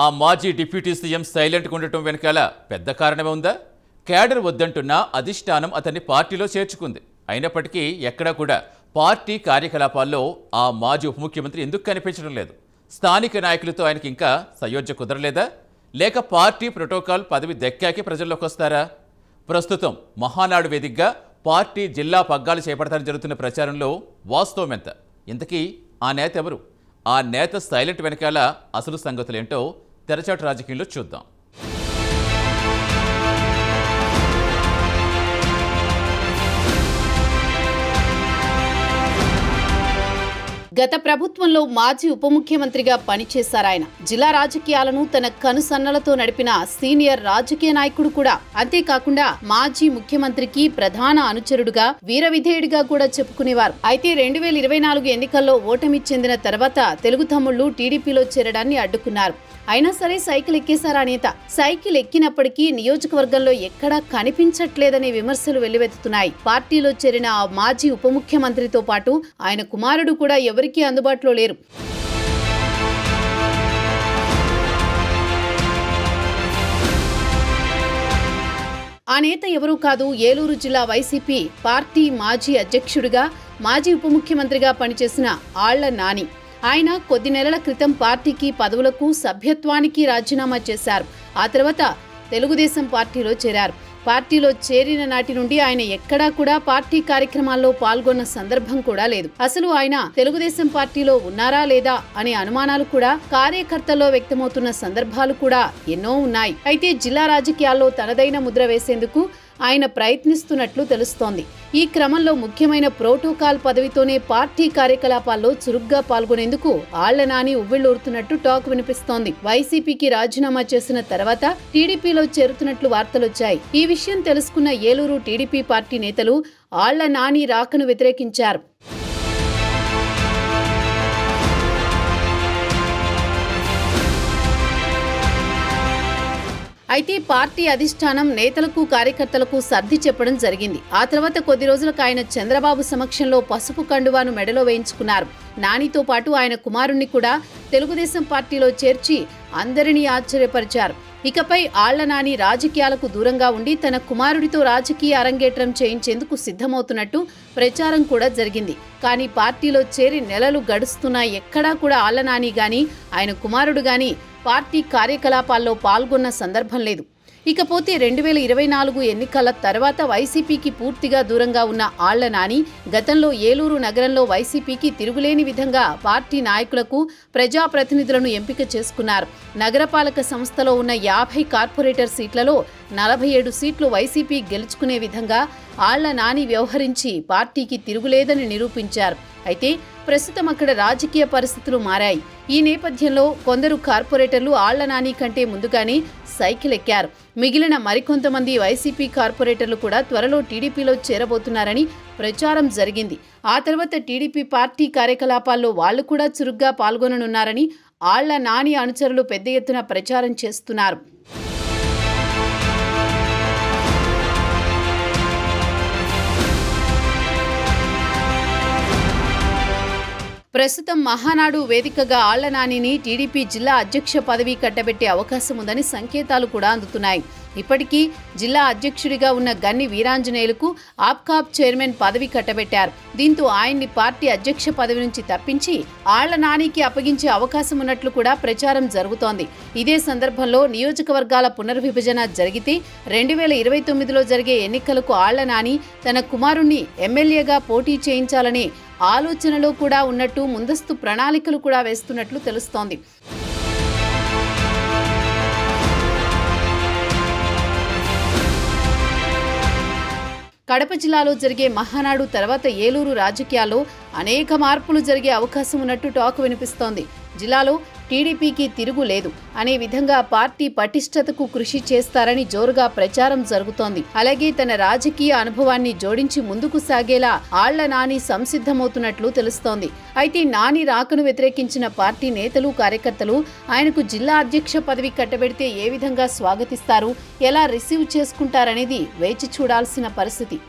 ఆ మాజీ deputy CM సైలెంట్గా ఉండటం వెనకాల పెద్ద కారణమే ఉందా? క్యాడర్ వద్దంటున్నా అధిష్టానం అతన్ని పార్టీలో చేర్చుకుంది. అయినప్పటికీ ఎక్కడా కూడా పార్టీ కార్యకలాపాల్లో ఆ మాజీ ఉప ముఖ్యమంత్రి ఎందుకు కనిపించడం లేదు? స్థానిక నాయకులతో ఆయనకి ఇంకా సయోధ్య కుదరలేదా? లేక పార్టీ ప్రోటోకాల్ పదవి దక్కాకే ప్రజల్లోకి వస్తారా? ప్రస్తుతం మహానాడు వేదికగా పార్టీ జిల్లా పగ్గాలు చేపడతారని జరుగుతున్న ప్రచారంలో వాస్తవం ఎంత? ఇంతకీ ఆ నేత ఎవరు? ఆ నేత సైలెంట్ వెనకాల అసలు సంగతులేంటో తెరచాటు రాజకీయంలో చూద్దాం. గత ప్రభుత్వంలో మాజీ ఉప ముఖ్యమంత్రిగా పనిచేశారాయన. జిల్లా రాజకీయాలను తన కనుసన్నలతో నడిపిన సీనియర్ రాజకీయ నాయకుడు కూడా. అంతేకాకుండా మాజీ ముఖ్యమంత్రికి ప్రధాన అనుచరుడుగా, వీరవిధేయుడిగా కూడా చెప్పుకునేవారు. అయితే 2024 ఎన్నికల్లో ఓటమి చెందిన తర్వాత తెలుగు తమ్ముళ్లు టీడీపీలో చేరడాన్ని అడ్డుకున్నారు. అయినా సరే సైకిల్ ఎక్కేశారా నేత. సైకిల్ ఎక్కినప్పటికీ నియోజకవర్గంలో ఎక్కడా కనిపించట్లేదనే విమర్శలు వెల్లువెత్తుతున్నాయి. పార్టీలో చేరిన ఆ మాజీ ఉప ముఖ్యమంత్రితో పాటు ఆయన కుమారుడు కూడా ఎవరికీ అందుబాటులో లేరు. ఆ నేత ఎవరూ కాదు, ఏలూరు జిల్లా వైసీపీ పార్టీ మాజీ అధ్యక్షుడిగా, మాజీ ఉప ముఖ్యమంత్రిగా పనిచేసిన ఆళ్ల నాని. ఆయన కొద్ది నెలల క్రితం పార్టీకి పదవులకు, సభ్యత్వానికి రాజీనామా చేశారు. ఆ తర్వాత తెలుగుదేశం పార్టీలో చేరారు. పార్టీలో చేరిన నాటి నుండి ఆయన ఎక్కడా కూడా పార్టీ కార్యక్రమాల్లో పాల్గొన్న సందర్భం కూడా లేదు. అసలు ఆయన తెలుగుదేశం పార్టీలో ఉన్నారా లేదా అనే అనుమానాలు కూడా కార్యకర్తల్లో వ్యక్తమవుతున్న సందర్భాలు కూడా ఎన్నో ఉన్నాయి. అయితే జిల్లా రాజకీయాల్లో తనదైన ముద్ర వేసేందుకు ఆయన ప్రయత్నిస్తున్నట్లు తెలుస్తోంది. ఈ క్రమంలో ముఖ్యమైన ప్రోటోకాల్ పదవితోనే పార్టీ కార్యకలాపాల్లో చురుగ్గా పాల్గొనేందుకు ఆళ్ల నాని ఉవ్విళ్లూరుతున్నట్టు టాక్ వినిపిస్తోంది. వైసీపీకి రాజీనామా చేసిన తర్వాత టీడీపీలో చేరుతున్నట్లు వార్తలొచ్చాయి. ఈ విషయం తెలుసుకున్న ఏలూరు టీడీపీ పార్టీ నేతలు ఆళ్ల నాని రాకను వ్యతిరేకించారు. అయితే పార్టీ అధిష్టానం నేతలకు, కార్యకర్తలకు సర్ది చెప్పడం జరిగింది. ఆ తర్వాత కొద్ది రోజులకు ఆయన చంద్రబాబు సమక్షంలో పసుపు కండువాను మెడలో వేయించుకున్నారు. నానితో పాటు ఆయన కుమారుణ్ణి కూడా తెలుగుదేశం పార్టీలో చేర్చి అందరినీ ఆశ్చర్యపరిచారు. ఇకపై ఆళ్ల నాని రాజకీయాలకు దూరంగా ఉండి తన కుమారుడితో రాజకీయ అరంగేట్రం చేయించేందుకు సిద్ధమవుతున్నట్టు ప్రచారం కూడా జరిగింది. కానీ పార్టీలో చేరి నెలలు గడుస్తున్నా ఎక్కడా కూడా ఆళ్ల నాని గాని, ఆయన కుమారుడు గాని పార్టీ కార్యకలాపాల్లో పాల్గొన్న సందర్భం లేదు. ఇకపోతే 2024 ఎన్నికల తర్వాత వైసీపీకి పూర్తిగా దూరంగా ఉన్న ఆళ్ల నాని గతంలో ఏలూరు నగరంలో వైసీపీకి తిరుగులేని విధంగా పార్టీ నాయకులకు, ప్రజాప్రతినిధులను ఎంపిక చేసుకున్నారు. నగరపాలక సంస్థలో ఉన్న 50 కార్పొరేటర్ సీట్లలో 47 సీట్లు వైసీపీ గెలుచుకునే విధంగా ఆళ్ల నాని వ్యవహరించి పార్టీకి తిరుగులేదని నిరూపించారు. అయితే ప్రస్తుతం అక్కడ రాజకీయ పరిస్థితులు మారాయి. ఈ నేపథ్యంలో కొందరు కార్పొరేటర్లు ఆళ్ల నాని కంటే ముందుగానే సైకిల్ ఎక్కారు. మిగిలిన మరికొంతమంది వైసీపీ కార్పొరేటర్లు కూడా త్వరలో టీడీపీలో చేరబోతున్నారని ప్రచారం జరిగింది. ఆ తర్వాత టీడీపీ పార్టీ కార్యకలాపాల్లో వాళ్లు కూడా చురుగ్గా పాల్గొననున్నారని ఆళ్ల నాని అనుచరులు పెద్ద ఎత్తున ప్రచారం చేస్తున్నారు. ప్రస్తుతం మహానాడు వేదికగా ఆళ్ల నానిని టీడీపీ జిల్లా అధ్యక్ష పదవి కట్టబెట్టే అవకాశం ఉందని సంకేతాలు కూడా అందుతున్నాయి. ఇప్పటికీ జిల్లా అధ్యక్షుడిగా ఉన్న గన్ని వీరాంజనేయులకు ఆప్కాబ్ చైర్మన్ పదవి కట్టబెట్టారు. దీంతో ఆయన్ని పార్టీ అధ్యక్ష పదవి నుంచి తప్పించి ఆళ్ల నానికి అప్పగించే అవకాశం ఉన్నట్లు కూడా ప్రచారం జరుగుతోంది. ఇదే సందర్భంలో నియోజకవర్గాల పునర్విభజన జరిగితే 2029లో జరిగే ఎన్నికలకు ఆళ్ల నాని తన కుమారుణ్ణి ఎమ్మెల్యేగా పోటీ చేయించాలనే ఆలోచనలో కూడా ఉన్నట్టు ముందస్తు ప్రణాళికలు కూడా వేస్తున్నట్లు తెలుస్తోంది. కడప జిల్లాలో జరిగే మహానాడు తర్వాత ఏలూరు రాజకీయాల్లో అనేక మార్పులు జరిగే అవకాశం ఉన్నట్టు టాక్ వినిపిస్తోంది. జిల్లాలో టీడీపీకి తిరుగు లేదు అనే విధంగా పార్టీ పటిష్టతకు కృషి చేస్తారని జోరుగా ప్రచారం జరుగుతోంది. అలాగే తన రాజకీయ అనుభవాన్ని జోడించి ముందుకు సాగేలా ఆళ్ల నాని సంసిద్ధమవుతున్నట్లు తెలుస్తోంది. అయితే నాని రాకను వ్యతిరేకించిన పార్టీ నేతలు, కార్యకర్తలు ఆయనకు జిల్లా అధ్యక్ష పదవి కట్టబెడితే ఏ విధంగా స్వాగతిస్తారు, ఎలా రిసీవ్ చేసుకుంటారనేది వేచి చూడాల్సిన పరిస్థితి.